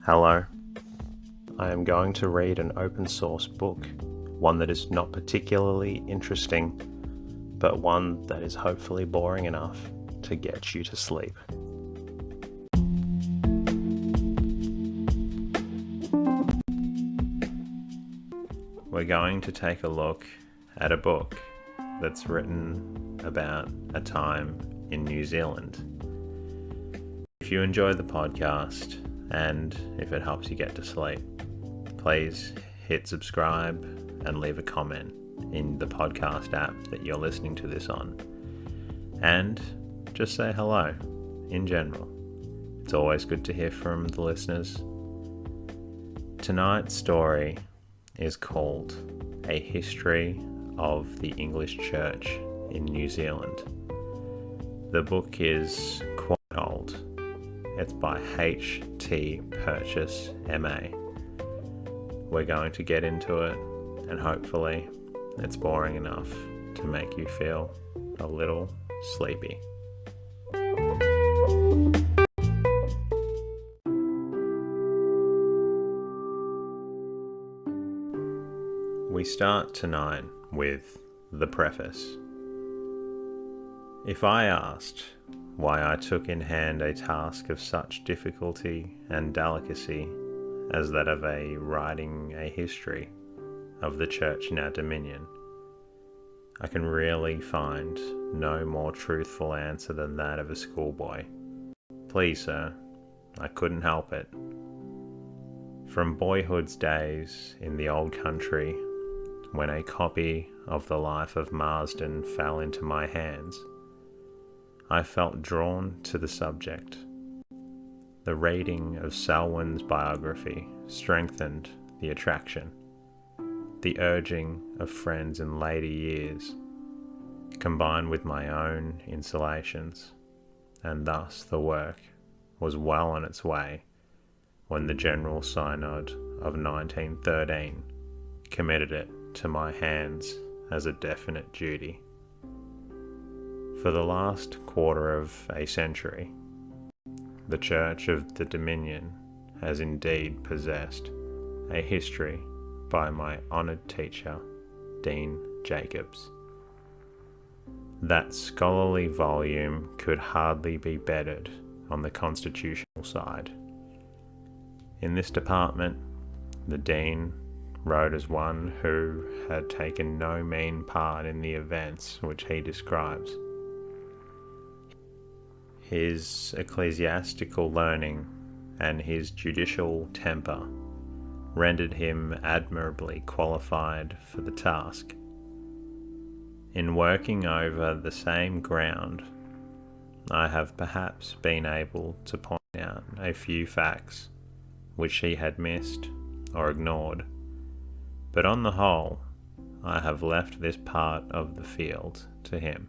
Hello. I am going to read an open source book, one that is not particularly interesting, but one that is hopefully boring enough to get you to sleep. We're going to take a look at a book that's written about a time in New Zealand. If you enjoy the podcast and if it helps you get to sleep, please hit subscribe and leave a comment in the podcast app that you're listening to this on. And just say hello in general. It's always good to hear from the listeners. Tonight's story is called A History of the English Church in New Zealand. The book is quite old. It's by H.T. Purchase, M.A. We're going to get into it, and hopefully it's boring enough to make you feel a little sleepy. We start tonight with the preface. If I asked why I took in hand a task of such difficulty and delicacy as that of writing a history of the church in our dominion, I can really find no more truthful answer than that of a schoolboy. Please, sir, I couldn't help it. From boyhood's days in the old country, when a copy of the Life of Marsden fell into my hands, I felt drawn to the subject. The reading of Selwyn's biography strengthened the attraction. The urging of friends in later years, combined with my own insulations, and thus the work was well on its way when the General Synod of 1913 committed it to my hands as a definite duty. For the last quarter of a century, the Church of the Dominion has indeed possessed a history by my honoured teacher, Dean Jacobs. That scholarly volume could hardly be bettered on the constitutional side. In this department, the Dean wrote as one who had taken no mean part in the events which he describes. His ecclesiastical learning and his judicial temper rendered him admirably qualified for the task. In working over the same ground, I have perhaps been able to point out a few facts which he had missed or ignored, but on the whole, I have left this part of the field to him.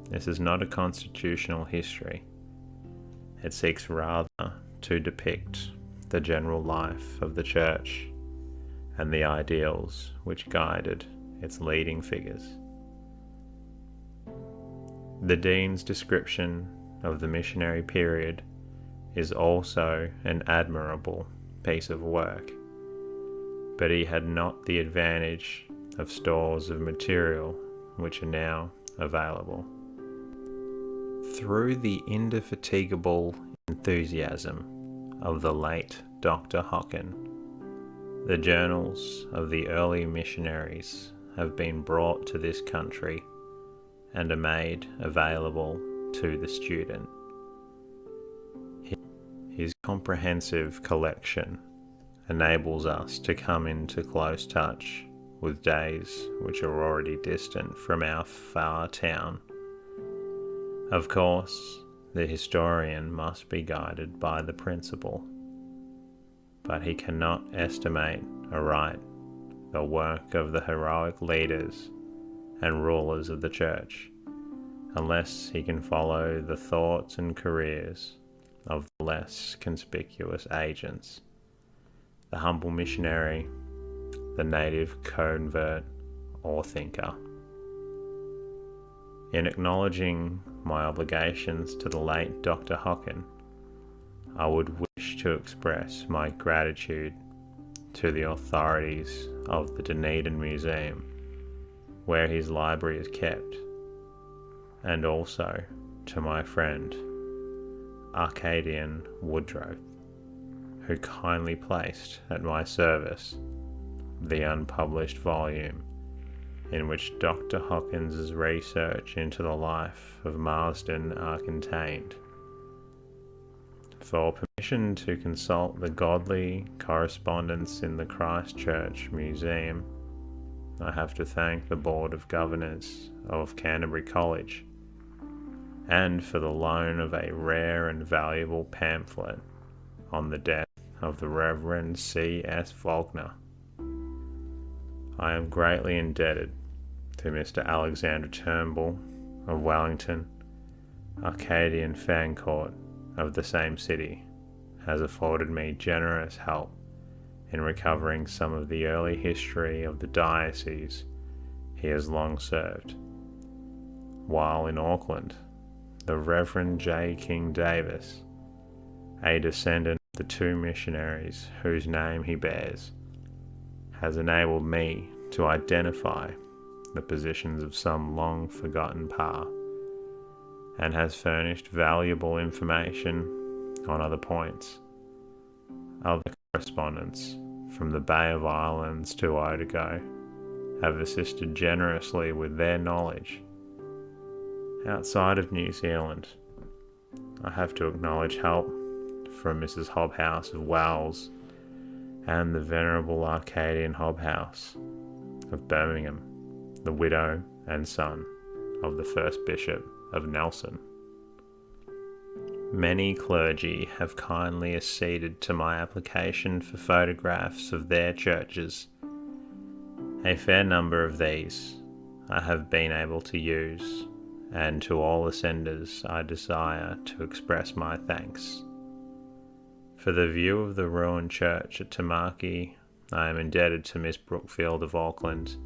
This is not a constitutional history. It seeks rather to depict the general life of the Church and the ideals which guided its leading figures. The Dean's description of the missionary period is also an admirable piece of work, but he had not the advantage of stores of material which are now available. Through the indefatigable enthusiasm of the late Dr. 𝐥𝐤𝐤, the journals of the early missionaries have been brought to this country and are made available to the student. His comprehensive collection enables us to come into close touch with days which are already distant from our far town. Of course, the historian must be guided by the principle, but he cannot estimate aright the work of the heroic leaders and rulers of the Church, unless he can follow the thoughts and careers of the less conspicuous agents, the humble missionary, the native convert or thinker. In acknowledging my obligations to the late Dr. 𝐥𝐤𝐤, I would wish to express my gratitude to the authorities of the Dunedin Museum, where his library is kept, and also to my friend 𝐼𝐤𝐤𝐤𝐞, who kindly placed at my service the unpublished volume in which Dr. Hawkins's research into the life of Marsden are contained. For permission to consult the godly correspondence in the Christchurch Museum, I have to thank the Board of Governors of Canterbury College, and for the loan of a rare and valuable pamphlet on the death of the Reverend 𝐶𝐨𝐧'𝐭. I am greatly indebted to Mr. Alexander Turnbull of Wellington. Arcadian Fan Court of the same city has afforded me generous help in recovering some of the early history of the diocese he has long served. While in Auckland, the Reverend J. King Davis, a descendant of the two missionaries whose name he bears, has enabled me to identify the positions of some long forgotten pa, and has furnished valuable information on other points. Other correspondents from the Bay of Islands to Otago have assisted generously with their knowledge. Outside of New Zealand, I have to acknowledge help from Mrs. Hobhouse of Wells and the Venerable Arcadian Hobhouse of Birmingham, the widow and son of the first Bishop of Nelson. Many clergy have kindly acceded to my application for photographs of their churches. A fair number of these I have been able to use, and to all the senders I desire to express my thanks. For the view of the ruined church at Tamaki, I am indebted to Miss Brookfield of Auckland,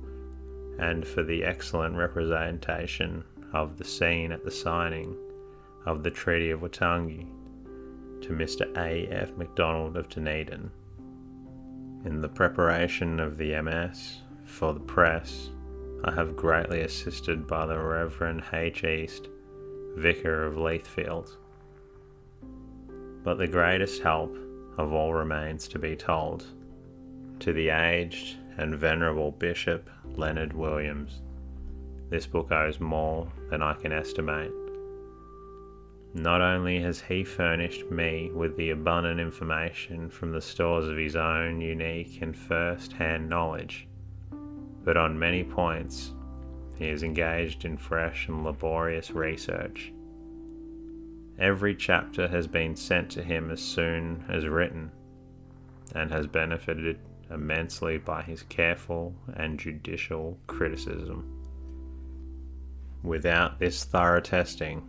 and for the excellent representation of the scene at the signing of the Treaty of Waitangi, to Mr. A.F. MacDonald of Dunedin. In the preparation of the MS for the press, I have greatly assisted by the Reverend H. East, Vicar of Leithfield. But the greatest help of all remains to be told to the aged and venerable Bishop Leonard Williams. This book owes more than I can estimate. Not only has he furnished me with the abundant information from the stores of his own unique and first-hand knowledge, but on many points he is engaged in fresh and laborious research. Every chapter has been sent to him as soon as written, and has benefited immensely by his careful and judicial criticism. Without this thorough testing,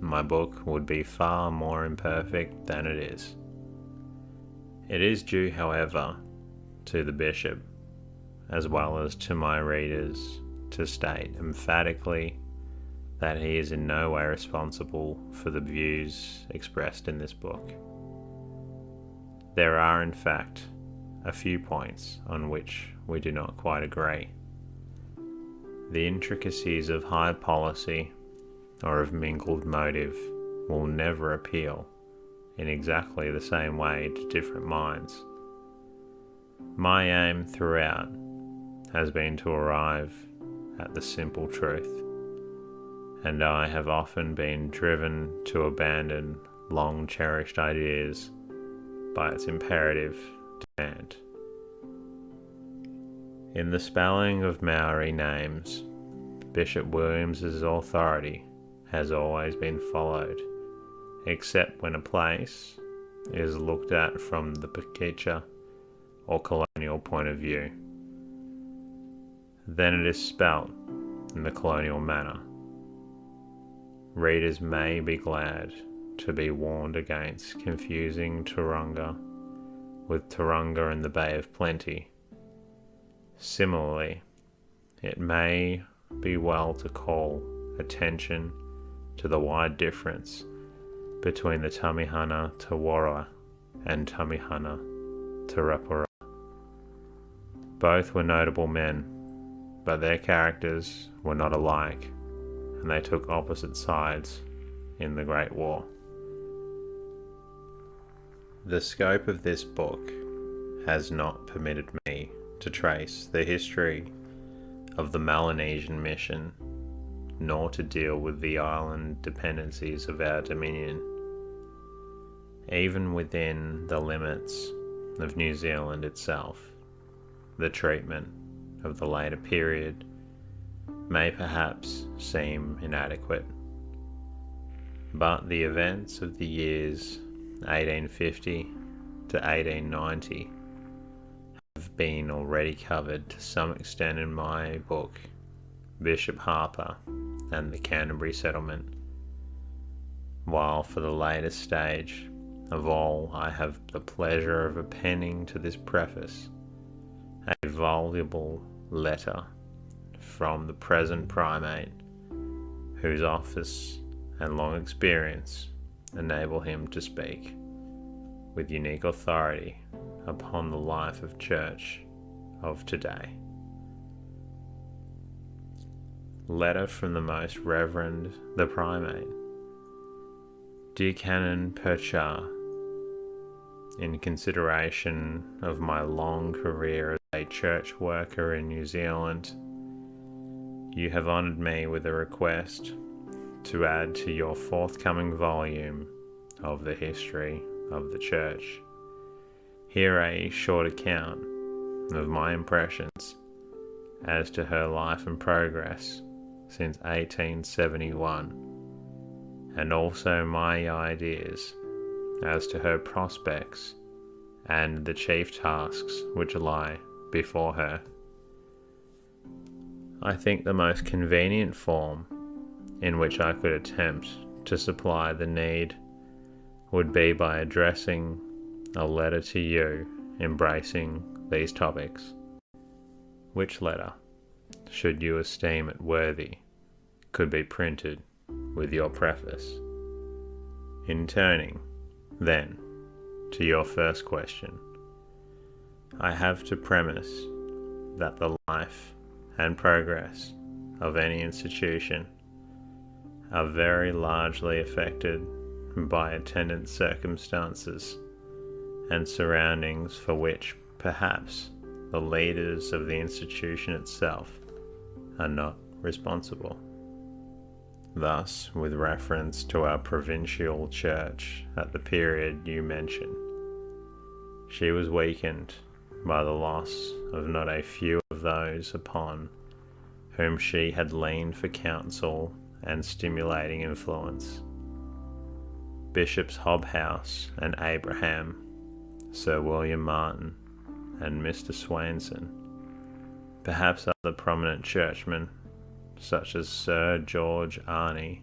my book would be far more imperfect than it is. It is due, however, to the Bishop, as well as to my readers, to state emphatically that he is in no way responsible for the views expressed in this book. There are, in fact, a few points on which we do not quite agree. The intricacies of high policy or of mingled motive will never appeal in exactly the same way to different minds. My aim throughout has been to arrive at the simple truth, and I have often been driven to abandon long-cherished ideas by its imperative demand. In the spelling of Maori names, Bishop Williams's authority has always been followed, except when a place is looked at from the Pakeha or colonial point of view. Then it is spelt in the colonial manner. Readers may be glad to be warned against confusing Turunga with Turunga in the Bay of Plenty. Similarly, it may be well to call attention to the wide difference between the Tamihana Te Wara and Tamihana Tarapura. Both were notable men, but their characters were not alike, and they took opposite sides in the Great War. The scope of this book has not permitted me to trace the history of the Melanesian mission, nor to deal with the island dependencies of our dominion. Even within the limits of New Zealand itself, the treatment of the later period may perhaps seem inadequate, but the events of the years 1850 to 1890 have been already covered to some extent in my book, Bishop Harper and the Canterbury Settlement, while for the latest stage of all I have the pleasure of appending to this preface a voluble letter from the present primate, whose office and long experience enable him to speak with unique authority upon the life of church of today. Letter from the Most Reverend the Primate. Dear Canon Perchar, in consideration of my long career as a church worker in New Zealand, you have honoured me with a request to add to your forthcoming volume of the history of the church here a short account of my impressions as to her life and progress since 1871, and also my ideas as to her prospects and the chief tasks which lie before her. I think the most convenient form in which I could attempt to supply the need would be by addressing a letter to you embracing these topics, which letter, should you esteem it worthy, could be printed with your preface. In turning, then, to your first question, I have to premise that the life and progress of any institution are very largely affected by attendant circumstances and surroundings for which perhaps the leaders of the institution itself are not responsible. Thus, with reference to our provincial church at the period you mention, she was weakened by the loss of not a few of those upon whom she had leaned for counsel and stimulating influence. Bishops Hobhouse and Abraham, Sir William Martin, and Mr. Swainson, perhaps other prominent churchmen such as Sir George Arney,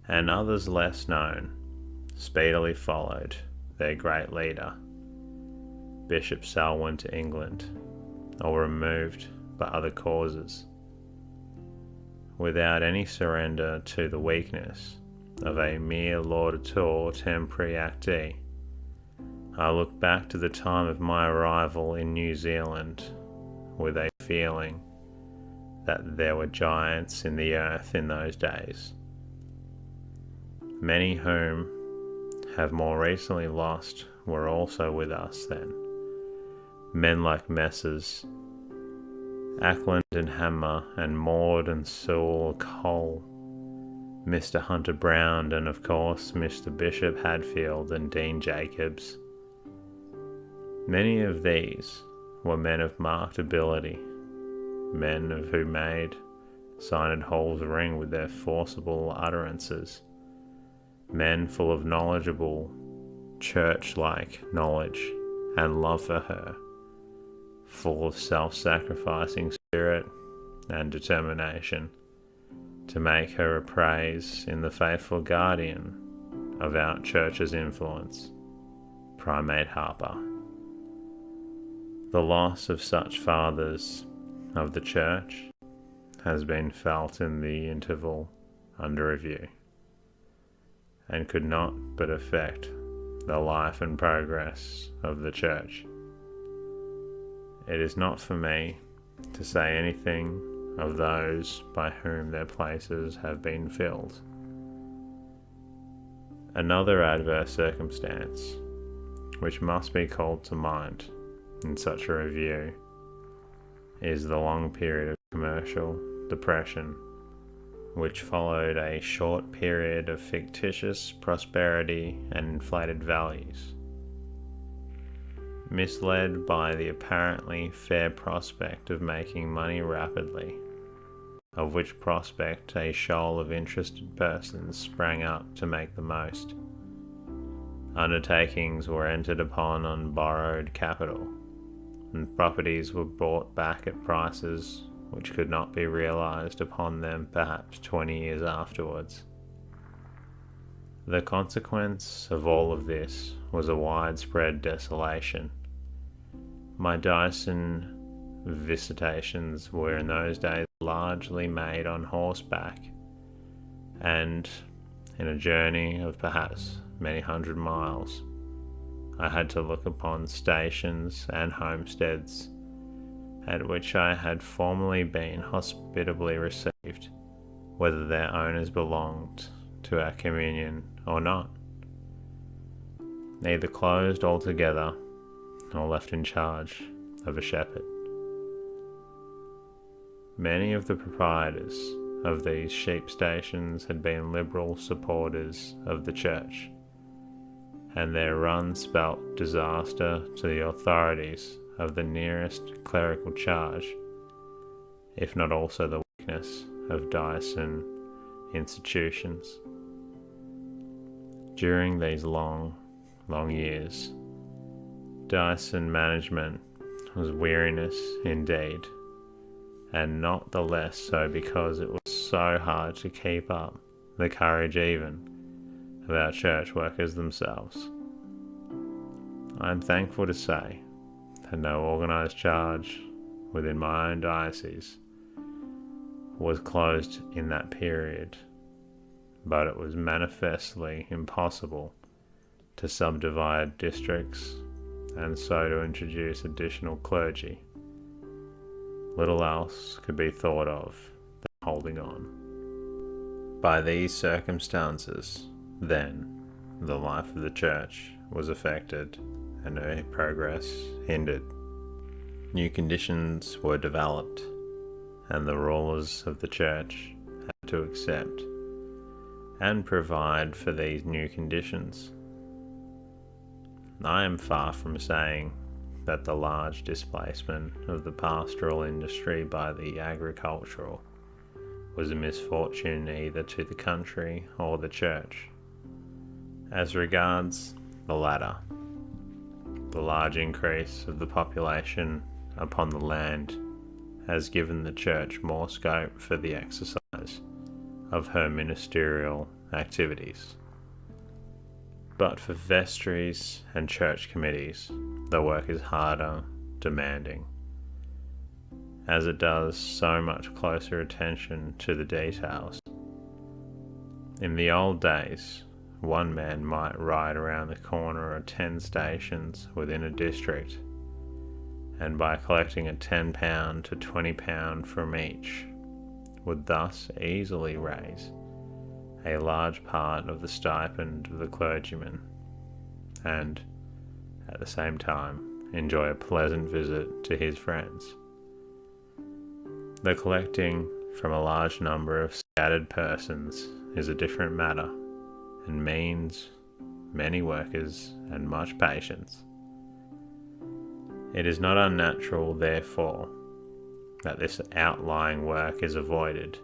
and others less known, speedily followed their great leader, Bishop Selwyn, to England, or removed by other causes, without any surrender to the weakness of a mere laudator tempori acti. I look back to the time of my arrival in New Zealand with a feeling that there were giants in the earth in those days, many whom have more recently lost were also with us then. Men like Messrs. Ackland and Hammer and Maud and Sewell Cole, Mr. Hunter Brown, and of course Mr. Bishop Hadfield and Dean Jacobs. Many of these were men of marked ability, men of who made Synod halls ring with their forcible utterances, men full of knowledgeable, church-like knowledge and love for her, full of self-sacrificing spirit and determination to make her a praise in the faithful guardian of our church's influence, Primate Harper. The loss of such fathers of the church has been felt in the interval under review, and could not but affect the life and progress of the Church. It is not for me to say anything of those by whom their places have been filled. Another adverse circumstance which must be called to mind in such a review is the long period of commercial depression which followed a short period of fictitious prosperity and inflated values. Misled by the apparently fair prospect of making money rapidly, of which prospect a shoal of interested persons sprang up to make the most, undertakings were entered upon on borrowed capital, and properties were bought back at prices which could not be realized upon them perhaps 20 years afterwards. The consequence of all of this was a widespread desolation. My Dyson visitations were in those days largely made on horseback, and in a journey of perhaps many hundred miles, I had to look upon stations and homesteads at which I had formerly been hospitably received, whether their owners belonged to our communion or not, either closed altogether or left in charge of a shepherd. Many of the proprietors of these sheep stations had been liberal supporters of the Church, and their run spelt disaster to the authorities of the nearest clerical charge, if not also the weakness of Dyson institutions. During these long years, Dyson management was weariness indeed, and not the less so because it was so hard to keep up the courage even of our church workers themselves. I am thankful to say that no organised charge within my own diocese was closed in that period, but it was manifestly impossible to subdivide districts and so to introduce additional clergy. Little else could be thought of than holding on. By these circumstances, then, the life of the Church was affected and her progress hindered. New conditions were developed, and the rulers of the Church had to accept and provide for these new conditions. I am far from saying that the large displacement of the pastoral industry by the agricultural was a misfortune either to the country or the Church. As regards the latter, the large increase of the population upon the land has given the Church more scope for the exercise of her ministerial activities. But for vestries and church committees, the work is harder, demanding, as it does so much closer attention to the details. In the old days, one man might ride around the corner of 10 stations within a district, and by collecting a £10 to £20 from each, would thus easily raise a large part of the stipend of the clergyman, and, at the same time, enjoy a pleasant visit to his friends. The collecting from a large number of scattered persons is a different matter, and means many workers and much patience. It is not unnatural, therefore, that this outlying work is avoided,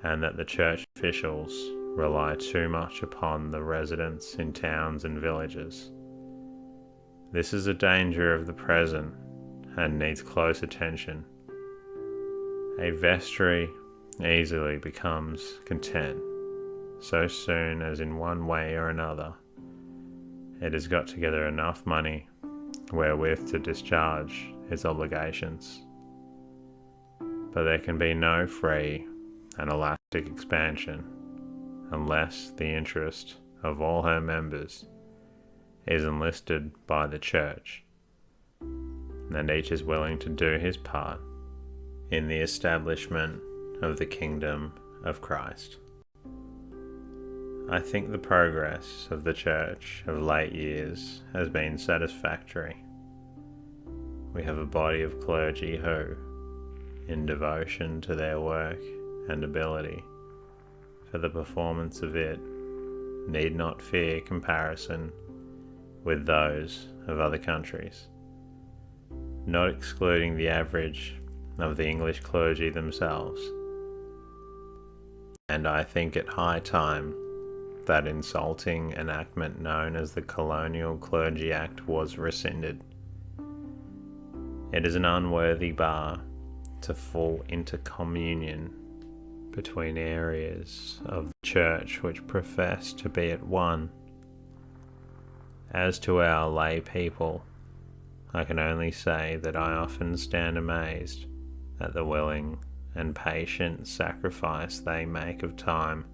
and that the church officials rely too much upon the residents in towns and villages. This is a danger of the present and needs close attention. A vestry easily becomes content so soon as in one way or another it has got together enough money wherewith to discharge its obligations. But there can be no free and elastic expansion unless the interest of all her members is enlisted by the Church, and each is willing to do his part in the establishment of the kingdom of Christ. I think the progress of the Church of late years has been satisfactory. We have a body of clergy who, in devotion to their work and ability for the performance of it, need not fear comparison with those of other countries, not excluding the average of the English clergy themselves. And I think it high time that insulting enactment known as the Colonial Clergy Act was rescinded. It is an unworthy bar to fall into communion between areas of the Church which profess to be at one. As to our lay people, I can only say that I often stand amazed at the willing and patient sacrifice they make of time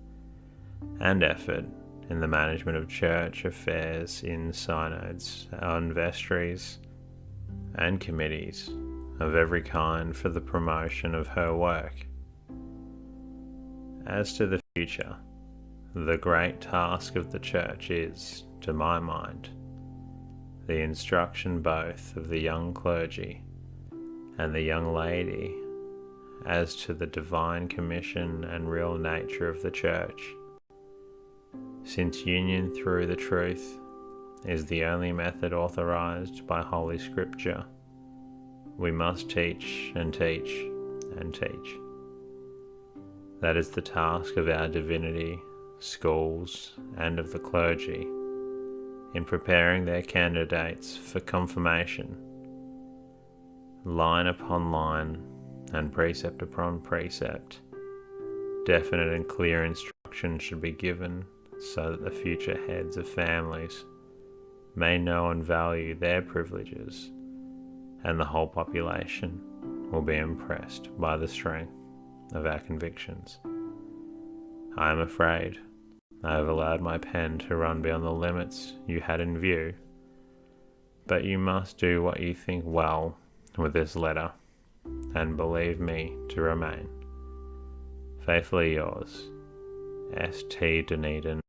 and effort in the management of church affairs in synods, on vestries, and committees of every kind for the promotion of her work. As to the future, the great task of the Church is, to my mind, the instruction both of the young clergy and the young lady as to the divine commission and real nature of the Church. Since union through the truth is the only method authorized by Holy Scripture, we must teach and teach and teach. That is the task of our divinity schools and of the clergy in preparing their candidates for confirmation. Line upon line and precept upon precept, definite and clear instruction should be given so that the future heads of families may know and value their privileges, and the whole population will be impressed by the strength of our convictions. I am afraid I have allowed my pen to run beyond the limits you had in view, but you must do what you think well with this letter, and believe me to remain faithfully yours, St. Dunedin,